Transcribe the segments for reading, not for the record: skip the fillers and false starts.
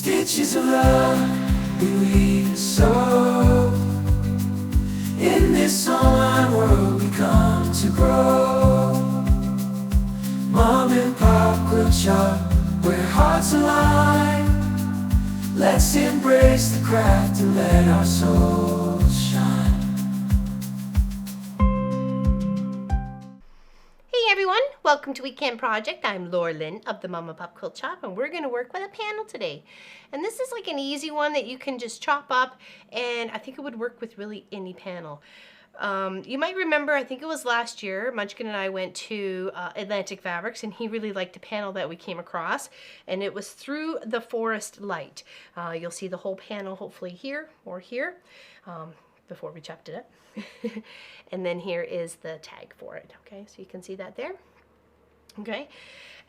Stitches of love we weave so. In this online world we come to grow. Mom and Pop Quilt Shop, where hearts align. Let's embrace the craft and let our souls shine. Hey everyone, welcome to Weekend Project. I'm Laura Lynn of the Mama Pop Quilt Shop, and we're going to work with a panel today. And this is like an easy one that you can just chop up, and I think it would work with really any panel. You might remember, I think it was last year, Munchkin and I went to Atlantic Fabrics, and he really liked a panel that we came across, and it was Through the Forest Light. You'll see the whole panel hopefully here or here before we chopped it up. And then here is the tag for it. Okay, so you can see that there. Okay,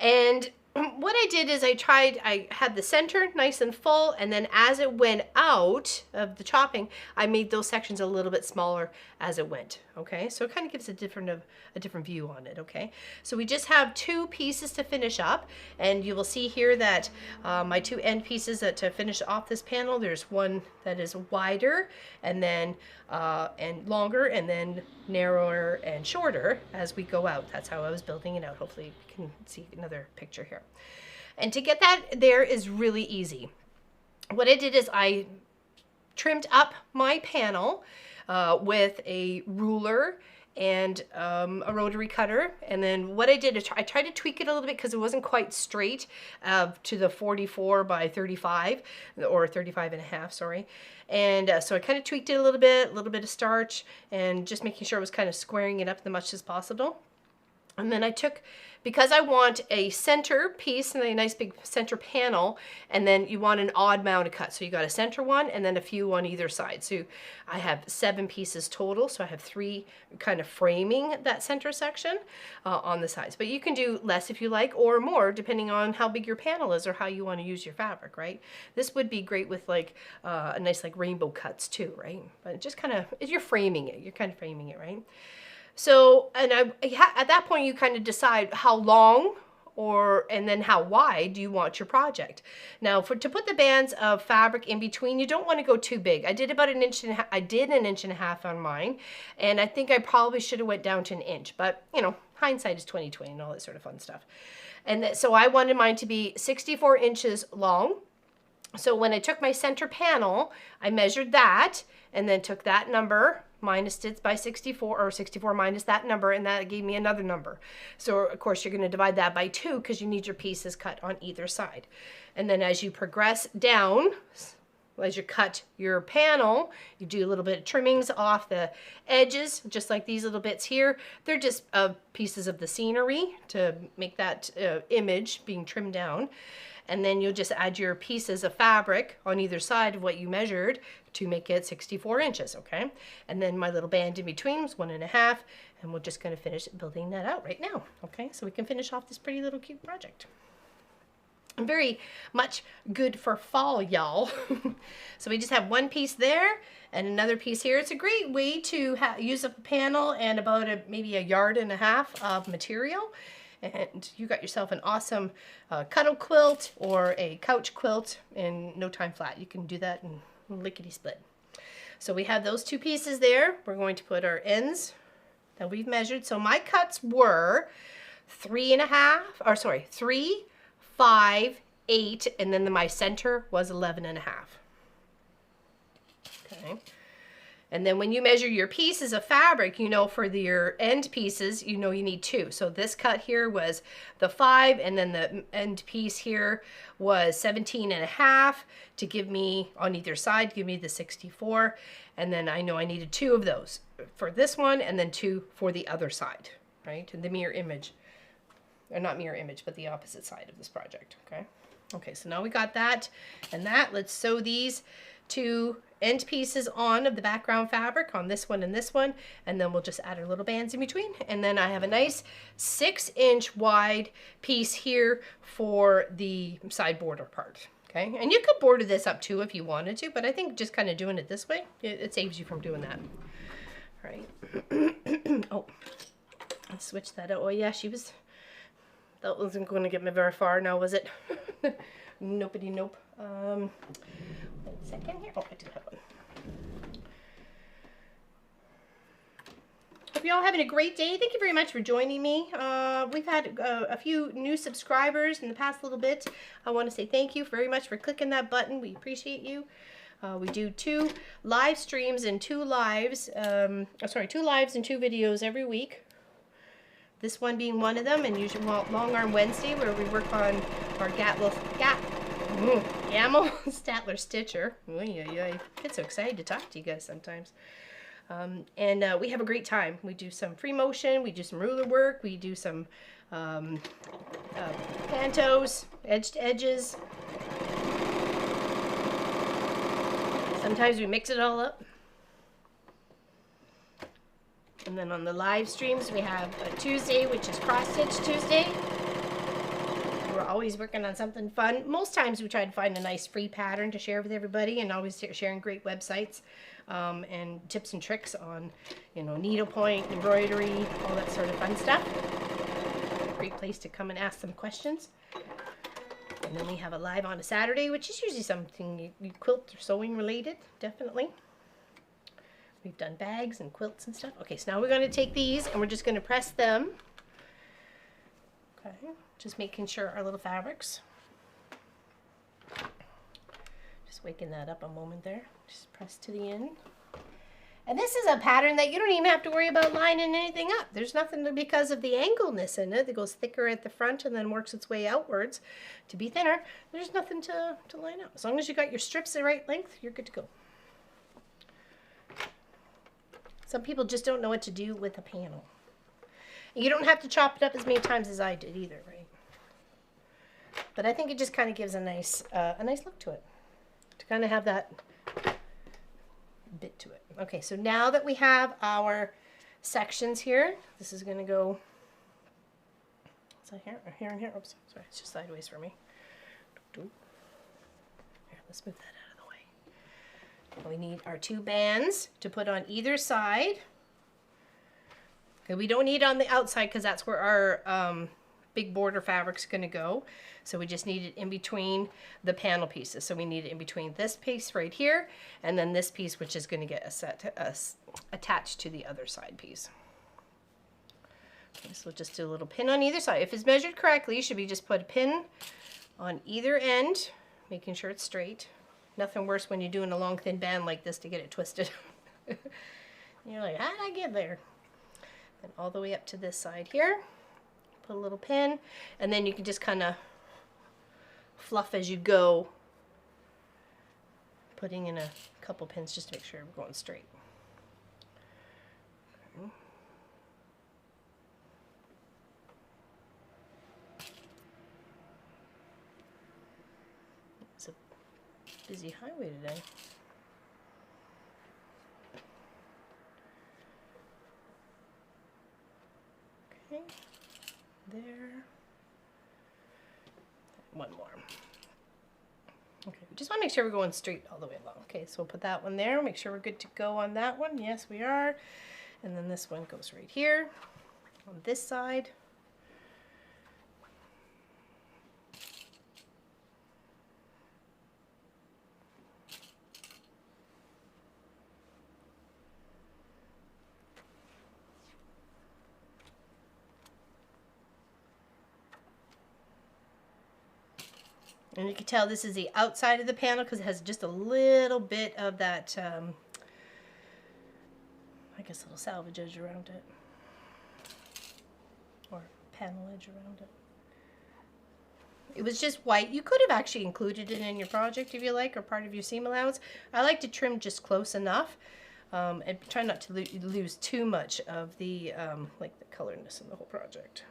and what I did is I had the center nice and full, and then as it went out of the chopping, I made those sections a little bit smaller as it went. Okay, so it kind of gives a different view on it. Okay, so we just have two pieces to finish up, and you will see here that my two end pieces to finish off this panel, there's one that is wider and then and longer, and then narrower and shorter as we go out. That's how I was building it out. Hopefully you can see another picture here. And to get that there is really easy. What I did is I trimmed up my panel with a ruler and a rotary cutter, and then what I did is I tried to tweak it a little bit because it wasn't quite straight to the 44 by 35 or 35 and a half, sorry. And so I kind of tweaked it a little bit of starch, and just making sure I was kind of squaring it up as much as possible. And then I took, because I want a center piece and a nice big center panel, and then you want an odd amount of cut. So you got a center one and then a few on either side. So I have 7 pieces total. So I have 3 kind of framing that center section on the sides. But you can do less if you like, or more depending on how big your panel is or how you want to use your fabric, right? This would be great with like a nice like rainbow cuts too, right? But just kind of, you're framing it, you're kind of framing it, right? So, and at that point you kind of decide how long and then how wide you want your project. Now to put the bands of fabric in between, you don't want to go too big. I did about an inch and a half, I did an inch and a half on mine, and I think I probably should have went down to an inch, but you know, hindsight is 20/20 and all that sort of fun stuff. And so I wanted mine to be 64 inches long. So when I took my center panel, I measured that and then took that number, minus it by 64, or 64 minus that number, and that gave me another number. So of course you're going to divide that by 2 because you need your pieces cut on either side. And then as you progress down, as you cut your panel, you do a little bit of trimmings off the edges, just like these little bits here. They're just pieces of the scenery to make that image being trimmed down. And then you'll just add your pieces of fabric on either side of what you measured to make it 64 inches, okay? And then my little band in between was 1.5, and we're just gonna finish building that out right now, okay? So we can finish off this pretty little cute project. Very much good for fall, y'all. So we just have one piece there and another piece here. It's a great way to use up a panel and about maybe 1.5 yards of material. And you got yourself an awesome cuddle quilt or a couch quilt in no time flat. You can do that in lickety split. So we have those 2 pieces there. We're going to put our ends that we've measured. So my cuts were 3, 5, 8, and then my center was 11.5. Okay. And then when you measure your pieces of fabric, you know, for your end pieces, you know you need 2. So this cut here was the 5, and then the end piece here was 17.5 to give me, on either side, give me the 64. And then I know I needed 2 of those for this one, and then 2 for the other side, right? And the mirror image, or not mirror image, but the opposite side of this project, okay? Okay, so now we got that and that. Let's sew these 2 end pieces on of the background fabric on this one, and then we'll just add our little bands in between. And then I have a nice 6-inch wide piece here for the side border part. Okay, and you could border this up too if you wanted to, but I think just kind of doing it this way, it saves you from doing that. All right. Oh, let's switch that out. Oh yeah, that wasn't going to get me very far now, was it? Nopety nope. One second here. Oh, I do have one. Hope you're all having a great day. Thank you very much for joining me. We've had a few new subscribers in the past little bit. I want to say thank you very much for clicking that button. We appreciate you. We do 2 live streams and 2 lives. 2 lives and 2 videos every week. This one being one of them, and usually Long Arm Wednesday, where we work on our Gamma Statler Stitcher. I get so excited to talk to you guys sometimes. And we have a great time. We do some free motion, we do some ruler work, we do some pantos, edge to edges. Sometimes we mix it all up. And then on the live streams, we have a Tuesday, which is Cross Stitch Tuesday. We're always working on something fun. Most times we try to find a nice free pattern to share with everybody, and always sharing great websites and tips and tricks on, needlepoint, embroidery, all that sort of fun stuff. Great place to come and ask some questions. And then we have a live on a Saturday, which is usually something you quilt or sewing related, definitely. We've done bags and quilts and stuff. Okay, so now we're going to take these and we're just going to press them. Okay, just making sure our little fabrics. Just waking that up a moment there. Just press to the end. And this is a pattern that you don't even have to worry about lining anything up. There's nothing because of the angleness in it. It goes thicker at the front and then works its way outwards to be thinner. There's nothing to line up. As long as you got your strips the right length, you're good to go. Some people just don't know what to do with a panel. You don't have to chop it up as many times as I did either, right? But I think it just kind of gives a nice look to it. To kind of have that bit to it. Okay, so now that we have our sections here, this is going to go, is that here? Or here and here? Oops, sorry, it's just sideways for me. Here, let's move that out of the way. We need our 2 bands to put on either side. Okay, we don't need it on the outside because that's where our big border fabric's going to go. So we just need it in between the panel pieces. So we need it in between this piece right here and then this piece, which is going to get attached to the other side piece. Okay, so we'll just do a little pin on either side. If it's measured correctly, you should be just put a pin on either end, making sure it's straight. Nothing worse when you're doing a long thin band like this to get it twisted. You're like, how did I get there? And all the way up to this side here. Put a little pin, and then you can just kind of fluff as you go, putting in a couple pins just to make sure we're going straight. Okay. It's a busy highway today. Okay. There. One more. Okay, we just want to make sure we're going straight all the way along. Okay, so we'll put that one there. Make sure we're good to go on that one. Yes, we are. And then this one goes right here on this side. And you can tell this is the outside of the panel because it has just a little bit of that, I guess, a little salvage edge around it. Or panel edge around it. It was just white. You could have actually included it in your project if you like, or part of your seam allowance. I like to trim just close enough and try not to lose too much of the, like the colorness in the whole project.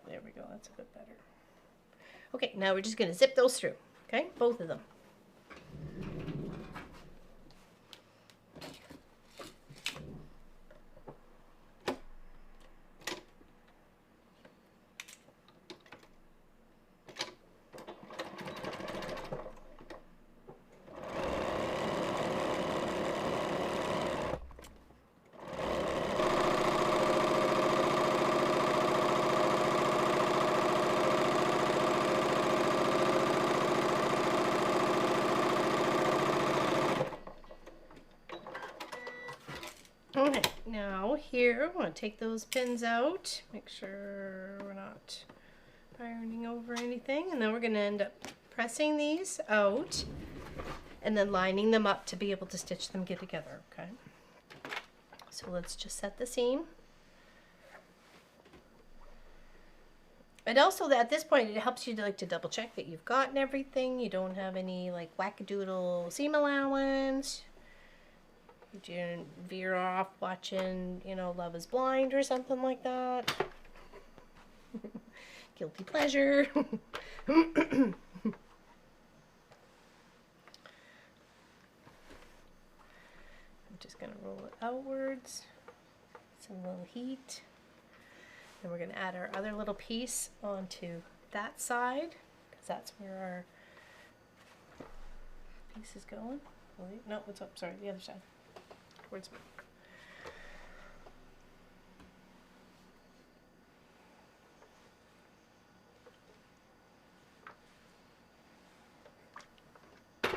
There we go, that's a bit better. Okay, now we're just going to zip those through, okay? Both of them. Okay, now here, I want to take those pins out, make sure we're not ironing over anything, and then we're going to end up pressing these out and then lining them up to be able to stitch them together, okay? So let's just set the seam. And also at this point, it helps you to double check that you've gotten everything. You don't have any like wackadoodle seam allowance. You didn't veer off watching, you know, Love is Blind or something like that. Guilty pleasure. I'm just going to roll it outwards. Some little heat. Then we're going to add our other little piece onto that side, because that's where our piece is going. Wait, no, what's up? Sorry, the other side. Towards me. Okay,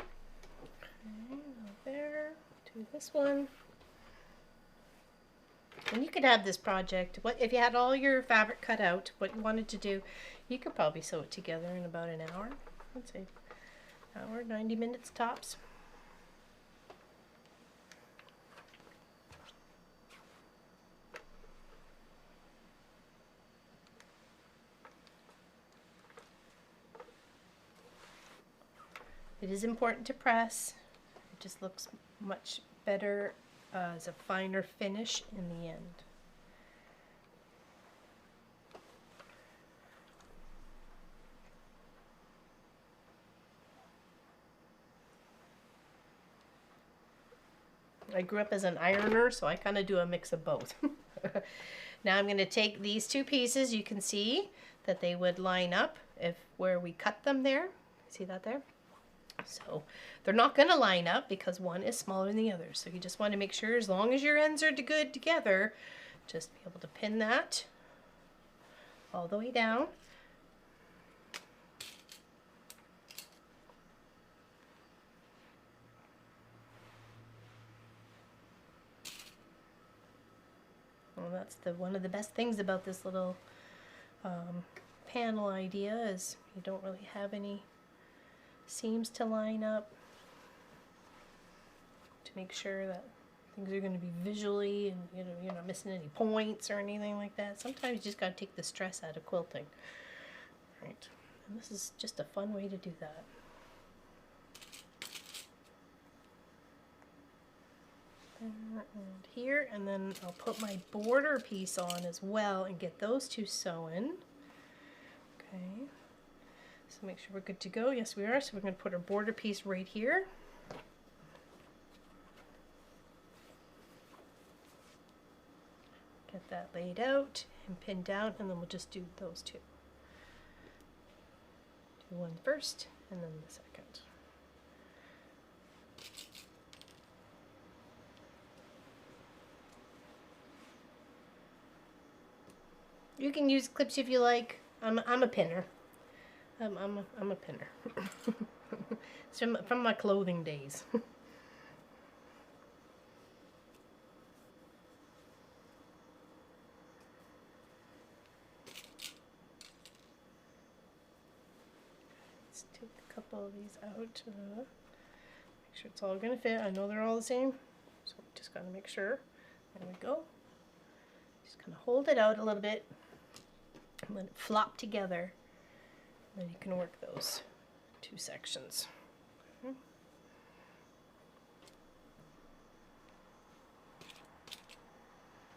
there. Do this one. And you could have this project, if you had all your fabric cut out, what you wanted to do, you could probably sew it together in about an hour. I'd say hour, 90 minutes tops. It is important to press. It just looks much better as a finer finish in the end. I grew up as an ironer, so I kind of do a mix of both. Now I'm going to take these two pieces. You can see that they would line up where we cut them there. See that there? So they're not going to line up because one is smaller than the other. So you just want to make sure, as long as your ends are good together, just be able to pin that all the way down. Well, that's one of the best things about this little panel idea is you don't really have any seams to line up to make sure that things are going to be visually, and you're not missing any points or anything like that. Sometimes you just got to take the stress out of quilting. Right. And this is just a fun way to do that. And here, and then I'll put my border piece on as well and get those two sewn. Okay. So make sure we're good to go. Yes, we are. So we're going to put our border piece right here. Get that laid out and pinned down, and then we'll just do those two. Do one first, and then the second. You can use clips if you like. I'm a pinner. I'm a pinner. It's from my clothing days. Let's take a couple of these out. Make sure it's all gonna fit. I know they're all the same, so we just gotta make sure. There we go. Just kind of hold it out a little bit and let it flop together. Then you can work those two sections. Okay.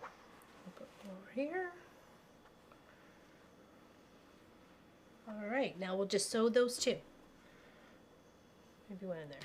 I'll put one over here. All right, now we'll just sew those two. Maybe one in there.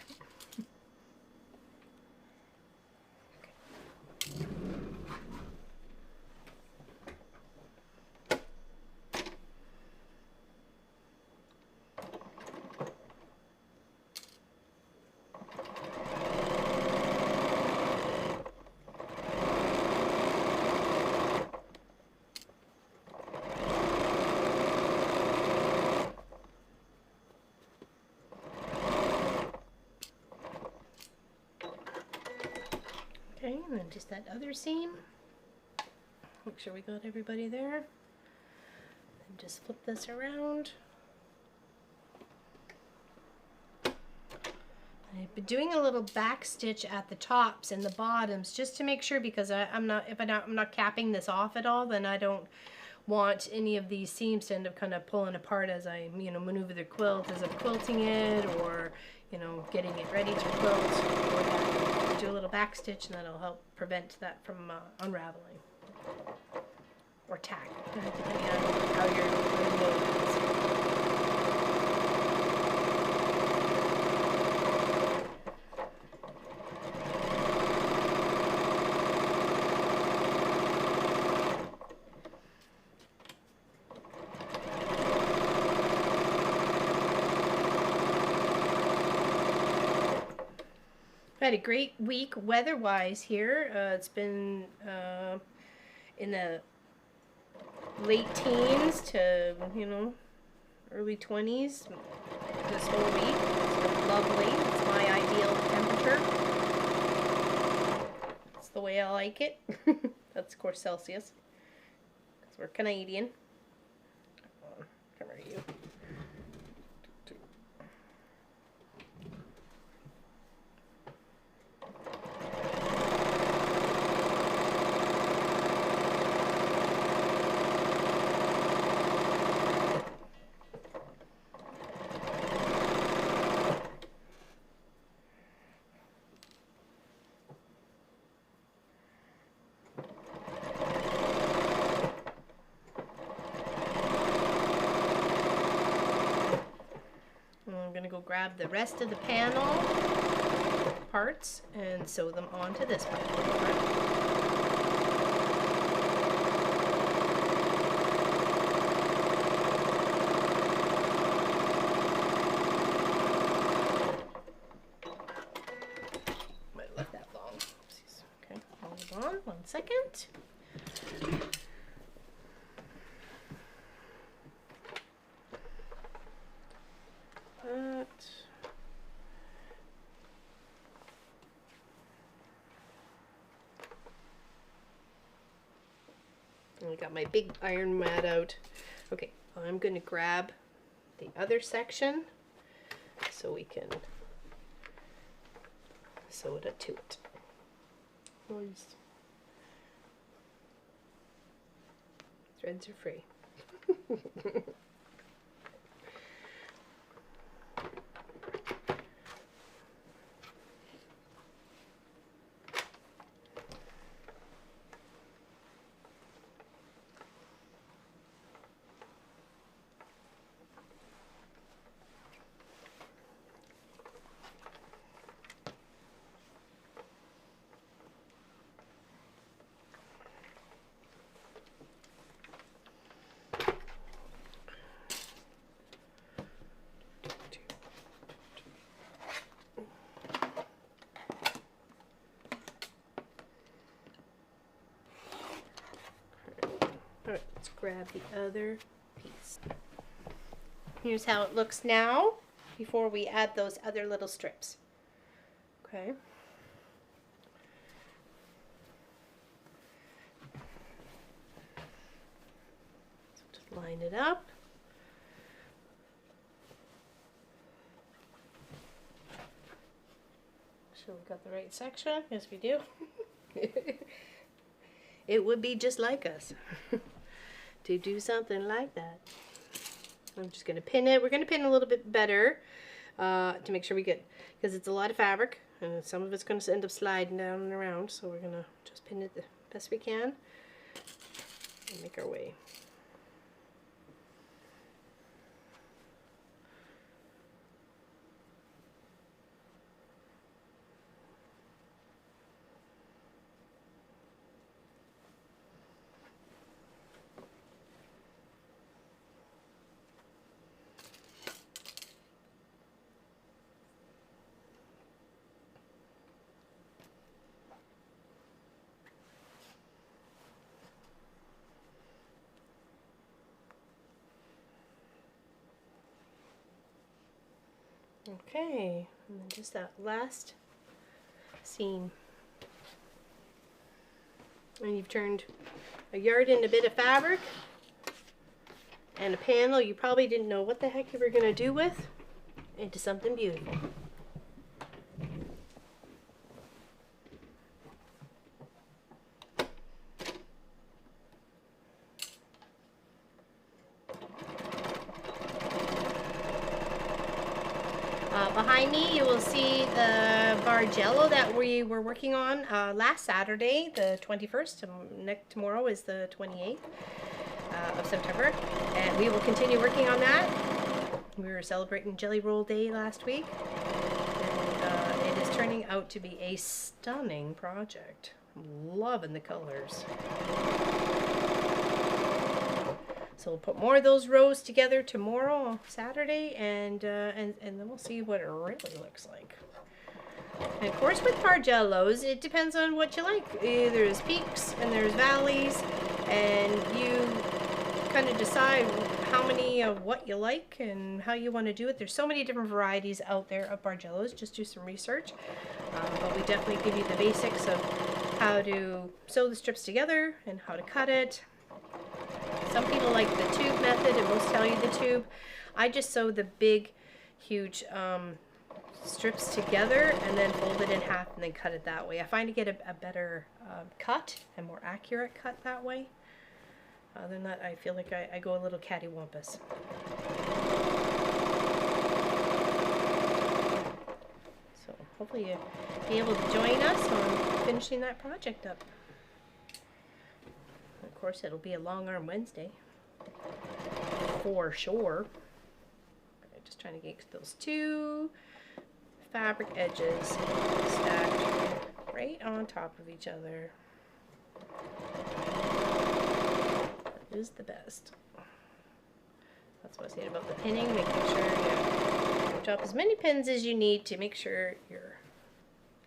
Okay, and then just that other seam. Make sure we got everybody there. And just flip this around. I've been doing a little back stitch at the tops and the bottoms just to make sure, because I'm not capping this off at all, then I don't want any of these seams to end up kind of pulling apart as I, maneuver the quilt as I'm quilting it, or, getting it ready to quilt, or that. Do a little back stitch, and that'll help prevent that from unraveling. Or tack, depending on how you're loading this. I had a great week weather-wise here. It's been in the late teens to, early 20s this whole week. It's been lovely. It's my ideal temperature. It's the way I like it. That's, of course, Celsius, because we're Canadian. Come here, you. I'm going to go grab the rest of the panel parts and sew them onto this part. Might have left that long. Oopsies. Okay, hold on 1 second. I got my big iron mat out. Okay, I'm going to grab the other section so we can sew it to it. Threads are free. Alright, let's grab the other piece. Here's how it looks now before we add those other little strips. Okay. So just line it up. Sure we got the right section? Yes, we do. It would be just like us to do something like that. I'm just going to pin it. We're going to pin a little bit better to make sure we get, because it's a lot of fabric and some of it's going to end up sliding down and around, so we're going to just pin it the best we can and make our way. Okay, and then just that last seam. and you've turned a yard into a bit of fabric and a panel you probably didn't know what the heck you were going to do with into something beautiful. Behind me you will see the Bargello that we were working on last Saturday, the 21st. Tomorrow is the 28th of September, and we will continue working on that. We were celebrating Jelly Roll Day last week, and it is turning out to be a stunning project. I'm loving the colors. So we'll put more of those rows together tomorrow, Saturday, and then we'll see what it really looks like. And of course, with Bargellos, it depends on what you like. There's peaks and there's valleys, and you kind of decide how many of what you like and how you want to do it. There's so many different varieties out there of Bargellos. Just do some research, but we definitely give you the basics of how to sew the strips together and how to cut it. Some people like the tube method, and most tell you the tube. I just sew the big, huge strips together and then fold it in half and then cut it that way. I find to get a better cut and more accurate cut that way. Other than that, I feel like I go a little cattywampus. So hopefully you'll be able to join us on finishing that project up. Of course, it'll be a long arm Wednesday for sure. Just trying to get those two fabric edges stacked right on top of each other. That is the best. That's what I said about the pinning, making sure you drop as many pins as you need to make sure your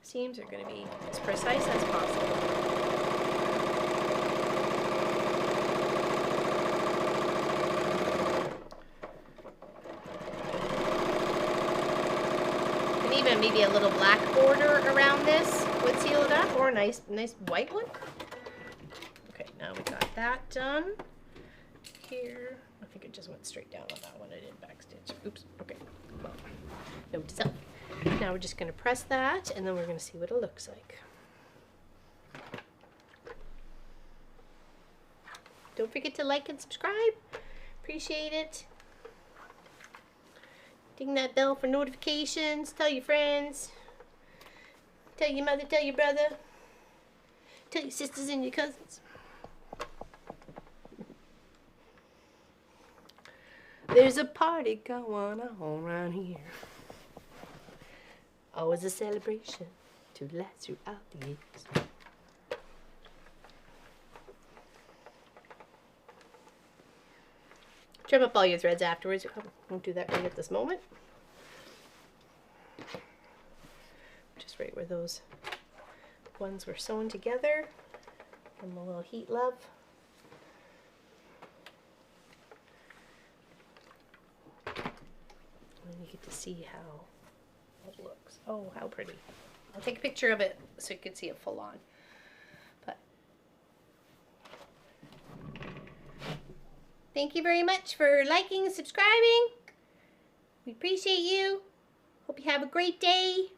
seams are going to be as precise as possible. Even maybe a little black border around this would seal it up, or a nice white one. Okay, now we got that done. Here, I think it just went straight down on that one. I didn't backstitch. Oops. Okay. Well, note to self. Now we're just going to press that, and then we're going to see what it looks like. Don't forget to like and subscribe. Appreciate it. Ding that bell for notifications. Tell your friends. Tell your mother, tell your brother. Tell your sisters and your cousins. There's a party going on around here. Always a celebration to last throughout the years. Trim up all your threads afterwards. I won't do that right at this moment. Just right where those ones were sewn together. Give them a little heat love. And then you get to see how it looks. Oh, how pretty. I'll take a picture of it so you can see it full on. Thank you very much for liking and subscribing. We appreciate you. Hope you have a great day.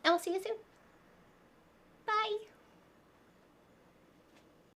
And we'll see you soon.